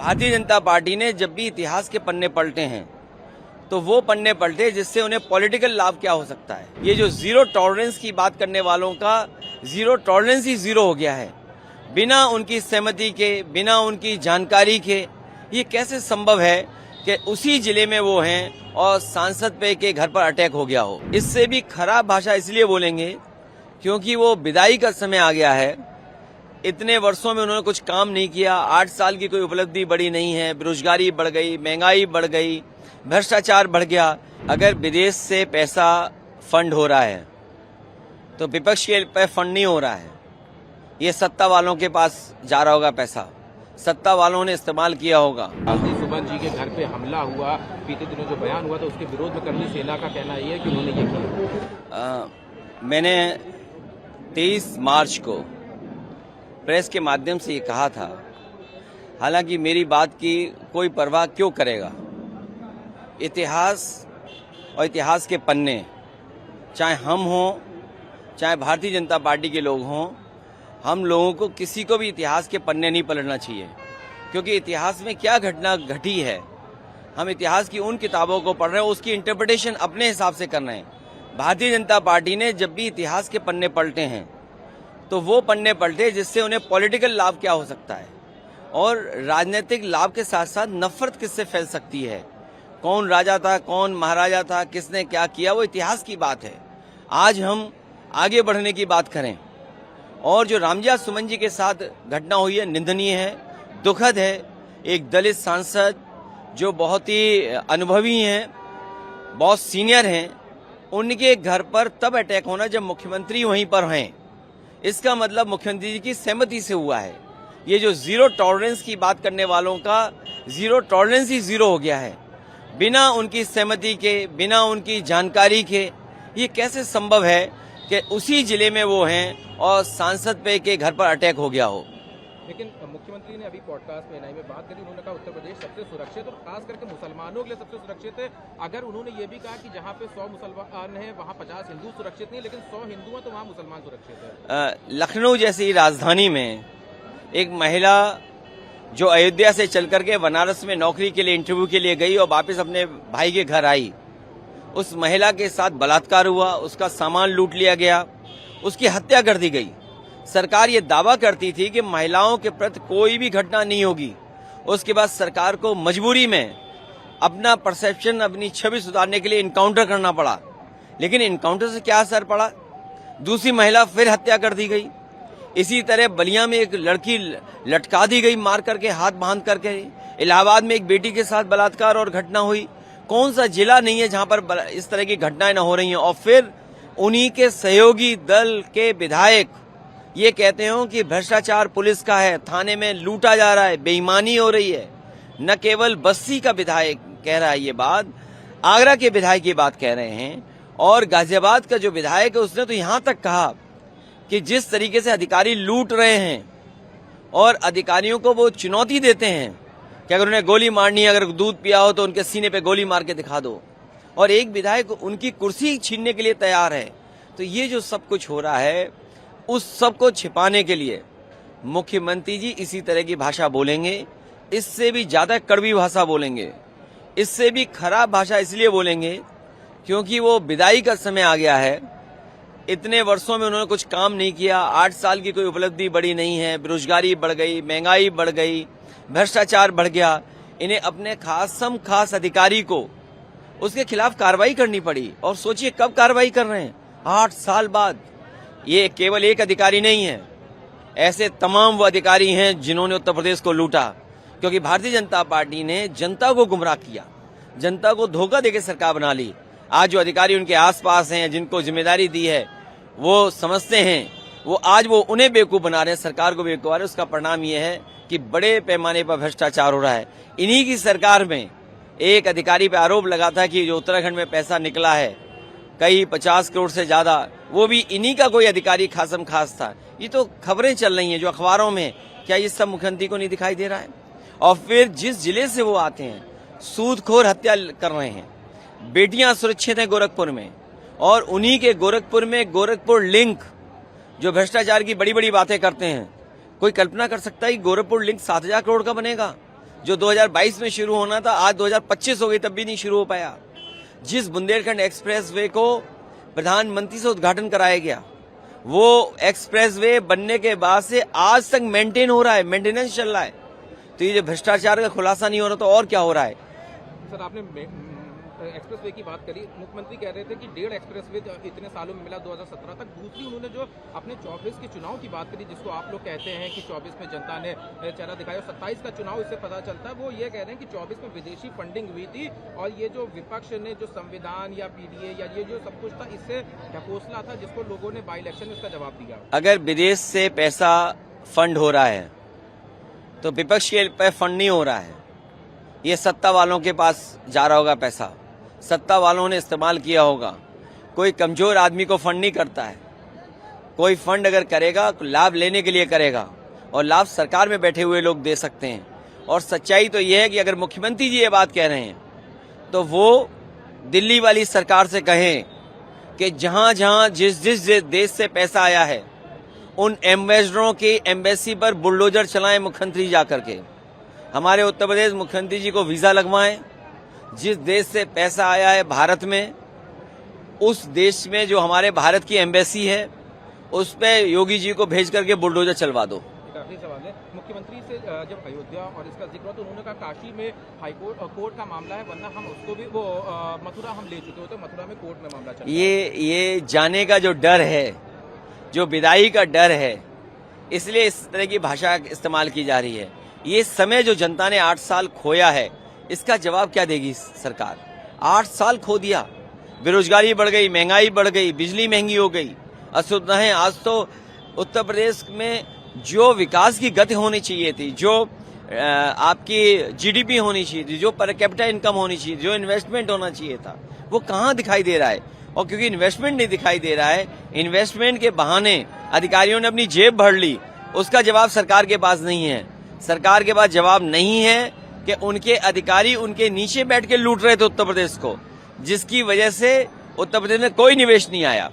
Bharatiya Janata party ने जब भी इतिहास के पन्ने पलटे हैं तो वो पन्ने पलटे जिससे उन्हें पॉलिटिकल लाभ क्या हो सकता है। ये जो जीरो टॉलरेंस की बात करने वालों का जीरो टॉलरेंस ही जीरो हो गया है, बिना उनकी सहमति के, बिना उनकी जानकारी के। ये कैसे संभव है कि उसी जिले में वो हैं और सांसद पे के घर पर अटैक हो गया हो। इससे भी खराब भाषा इसलिए बोलेंगे क्योंकि वो विदाई का समय आ गया है। इतने वर्षों में उन्होंने कुछ काम नहीं किया। 8 साल की कोई उपलब्धि बड़ी नहीं है। बेरोजगारी बढ़ गई, महंगाई बढ़ गई, भ्रष्टाचार बढ़ गया। अगर विदेश से पैसा फंड हो रहा है तो विपक्ष के पे फंड नहीं हो रहा है। ये सत्ता वालों के पास जा रहा होगा पैसा, सत्ता वालों ने इस्तेमाल किया होगा। सुमन जी के घर पे हमला हुआ, बीते दिनों जो बयान हुआ था उसके विरोध में कर्मी सेना का कहना ये है कि उन्होंने ये किया। मैंने 23 मार्च को प्रेस के माध्यम से ये कहा था, हालांकि मेरी बात की कोई परवाह क्यों करेगा। इतिहास और इतिहास के पन्ने, चाहे हम हों चाहे भारतीय जनता पार्टी के लोग हों, हम लोगों को किसी को भी इतिहास के पन्ने नहीं पलटना चाहिए, क्योंकि इतिहास में क्या घटना घटी है हम इतिहास की उन किताबों को पढ़ रहे हैं, उसकी इंटरप्रिटेशन अपने हिसाब से कर रहे हैं। भारतीय जनता पार्टी ने जब भी इतिहास के पन्ने पलटे हैं तो वो पन्ने पलटे जिससे उन्हें पॉलिटिकल लाभ क्या हो सकता है और राजनीतिक लाभ के साथ साथ नफरत किससे फैल सकती है। कौन राजा था, कौन महाराजा था, किसने क्या किया, वो इतिहास की बात है। आज हम आगे बढ़ने की बात करें। और जो रामजिया सुमन जी के साथ घटना हुई है, निंदनीय है, दुखद है। एक दलित सांसद जो बहुत ही अनुभवी हैं, बहुत सीनियर हैं, उनके घर पर तब अटैक होना जब मुख्यमंत्री वहीं पर हैं। इसका मतलब मुख्यमंत्री जी की सहमति से हुआ है। ये जो जीरो टॉलरेंस की बात करने वालों का जीरो टॉलरेंस ही जीरो हो गया है, बिना उनकी सहमति के, बिना उनकी जानकारी के। ये कैसे संभव है कि उसी जिले में वो हैं और सांसद पे के घर पर अटैक हो गया हो। लेकिन मुख्यमंत्री ने अभी पॉडकास्ट में में बात करी, उन्होंने कहा उत्तर प्रदेश सबसे सुरक्षित और खास करके मुसलमानों के लिए सबसे सुरक्षित है। अगर उन्होंने ये भी कहा कि जहाँ पे 100 मुसलमान हैं वहाँ 50 हिंदू सुरक्षित नहीं, लेकिन 100 हिंदू हैं तो वहाँ मुसलमान सुरक्षित है। लखनऊ जैसी राजधानी में एक महिला जो अयोध्या से चल करके बनारस में नौकरी के लिए, इंटरव्यू के लिए गई और वापस अपने भाई के घर आई, उस महिला के साथ बलात्कार हुआ, उसका सामान लूट लिया गया, उसकी हत्या कर दी गई। सरकार ये दावा करती थी कि महिलाओं के प्रति कोई भी घटना नहीं होगी। उसके बाद सरकार को मजबूरी में अपना परसेप्शन, अपनी छवि सुधारने के लिए इनकाउंटर करना पड़ा। लेकिन इनकाउंटर से क्या असर पड़ा? दूसरी महिला फिर हत्या कर दी गई। इसी तरह बलिया में एक लड़की लटका दी गई, मार करके, हाथ बांध करके। इलाहाबाद में एक बेटी के साथ बलात्कार और घटना हुई। कौन सा जिला नहीं है जहां पर इस तरह की घटनाएं न हो रही हैं। और फिर उन्हीं के सहयोगी दल के विधायक ये कहते हो कि भ्रष्टाचार पुलिस का है, थाने में लूटा जा रहा है, बेईमानी हो रही है। न केवल बस्ती का विधायक कह रहा है ये बात, आगरा के विधायक ये बात कह रहे हैं, और गाजियाबाद का जो विधायक है उसने तो यहां तक कहा कि जिस तरीके से अधिकारी लूट रहे हैं और अधिकारियों को वो चुनौती देते हैं कि अगर उन्हें गोली मारनी है, अगर दूध पिया हो तो उनके सीने पे गोली मार के दिखा दो, और एक विधायक उनकी कुर्सी छीनने के लिए तैयार है। तो ये जो सब कुछ हो रहा है, उस सब को छिपाने के लिए मुख्यमंत्री जी इसी तरह की भाषा बोलेंगे। इससे भी ज्यादा कड़वी भाषा बोलेंगे, इससे भी खराब भाषा इसलिए बोलेंगे क्योंकि वो विदाई का समय आ गया है। इतने वर्षों में उन्होंने कुछ काम नहीं किया। 8 साल की कोई उपलब्धि बड़ी नहीं है। बेरोजगारी बढ़ गई, महंगाई बढ़ गई, भ्रष्टाचार बढ़ गया। इन्हें अपने खास अधिकारी को उसके खिलाफ कार्रवाई करनी पड़ी। और सोचिए कब कार्रवाई कर रहे हैं, 8 साल बाद। ये केवल एक अधिकारी नहीं है, ऐसे तमाम वो अधिकारी हैं जिन्होंने उत्तर प्रदेश को लूटा, क्योंकि भारतीय जनता पार्टी ने जनता को गुमराह किया, जनता को धोखा देकर सरकार बना ली। आज जो अधिकारी उनके आसपास हैं, जिनको जिम्मेदारी दी है, वो समझते हैं, वो आज वो उन्हें बेवकूफ बना रहे हैं, सरकार को बेवकूफ बना रहे हैं। उसका परिणाम ये है कि बड़े पैमाने पर भ्रष्टाचार हो रहा है। इन्हीं की सरकार में एक अधिकारी पे आरोप लगा था कि जो उत्तराखंड में पैसा निकला है कई 50 करोड़ से ज्यादा, वो भी इन्हीं का कोई अधिकारी खासम खास था। ये तो खबरें चल रही हैं जो अखबारों में, क्या ये सब मुख्यमंत्री को नहीं दिखाई दे रहा है? और फिर जिस जिले से वो आते हैं, सूदखोर हत्या कर रहे हैं। बेटियां सुरक्षित हैं गोरखपुर में, और उन्हीं के गोरखपुर में गोरखपुर लिंक जो भ्रष्टाचार की बड़ी बड़ी बातें करते हैं। कोई कल्पना कर सकता है कि गोरखपुर लिंक 7,000 करोड़ का बनेगा? जो 2022 में शुरू होना था आज 2025 हो गई तब भी नहीं शुरू हो पाया। जिस बुंदेलखंड एक्सप्रेसवे को प्रधानमंत्री से उद्घाटन कराया गया, वो एक्सप्रेसवे बनने के बाद से आज तक मेंटेन हो रहा है, मेंटेनेंस चल रहा है। तो ये जो भ्रष्टाचार का खुलासा नहीं हो रहा तो और क्या हो रहा है? सर, आपने एक्सप्रेसवे की बात करी। मुख्यमंत्री कह रहे थे कि 1.5 एक्सप्रेसवे इतने सालों में मिला 2017 तक। दूसरी उन्होंने जो अपने 24 के चुनाव की बात करी, जिसको आप लोग कहते हैं कि 24 में जनता ने चेहरा दिखाया और 27 का चुनाव इससे पता चलता है। वो ये कह रहे हैं कि 24 में विदेशी फंडिंग हुई थी और ये जो विपक्ष ने जो संविधान या पीडीए या ये जो सब कुछ था इससे ढकोसला था, जिसको लोगों ने बाई इलेक्शन में उसका जवाब दिया। अगर विदेश से पैसा फंड हो रहा है तो विपक्ष के पे फंड नहीं हो रहा है, ये सत्ता वालों के पास जा रहा होगा पैसा, सत्ता वालों ने इस्तेमाल किया होगा। कोई कमजोर आदमी को फंड नहीं करता है। कोई फंड अगर करेगा तो लाभ लेने के लिए करेगा और लाभ सरकार में बैठे हुए लोग दे सकते हैं। और सच्चाई तो यह है कि अगर मुख्यमंत्री जी ये बात कह रहे हैं तो वो दिल्ली वाली सरकार से कहें कि जहां जहां जिस जिस देश से पैसा आया है उन एम्बेसडरों की एम्बेसी पर बुलडोजर चलाएं मुख्यमंत्री जाकर के। हमारे उत्तर प्रदेश मुख्यमंत्री जी को वीजा लगवाएं। जिस देश से पैसा आया है भारत में, उस देश में जो हमारे भारत की एम्बेसी है उस पे योगी जी को भेज करके बुलडोजर चलवा दो। काफी सवाल है। मुख्यमंत्री से जब अयोध्या और इसका जिक्र हुआ तो उन्होंने कहा काशी में हाईकोर्ट कोर्ट का मामला है, वरना हम उसको भी वो मथुरा हम ले चुके होते, मथुरा में कोर्ट में मामला चल रहा है। ये जाने का जो डर है, जो विदाई का डर है, इसलिए इस तरह की भाषा इस्तेमाल की जा रही है। ये समय जो जनता ने 8 साल खोया है, इसका जवाब क्या देगी सरकार? 8 साल खो दिया, बेरोजगारी बढ़ गई, महंगाई बढ़ गई, बिजली महंगी हो गई, असुविधाएं। आज तो उत्तर प्रदेश में जो विकास की गति होनी चाहिए थी, जो आपकी जीडीपी होनी चाहिए थी, जो पर कैपिटा इनकम होनी चाहिए, जो इन्वेस्टमेंट होना चाहिए था, वो कहाँ दिखाई दे रहा है? और क्योंकि इन्वेस्टमेंट नहीं दिखाई दे रहा है, इन्वेस्टमेंट के बहाने अधिकारियों ने अपनी जेब भर ली, उसका जवाब सरकार के पास नहीं है। सरकार के पास जवाब नहीं है कि उनके अधिकारी उनके नीचे बैठ के लूट रहे थे उत्तर प्रदेश को, जिसकी वजह से उत्तर प्रदेश में कोई निवेश नहीं आया।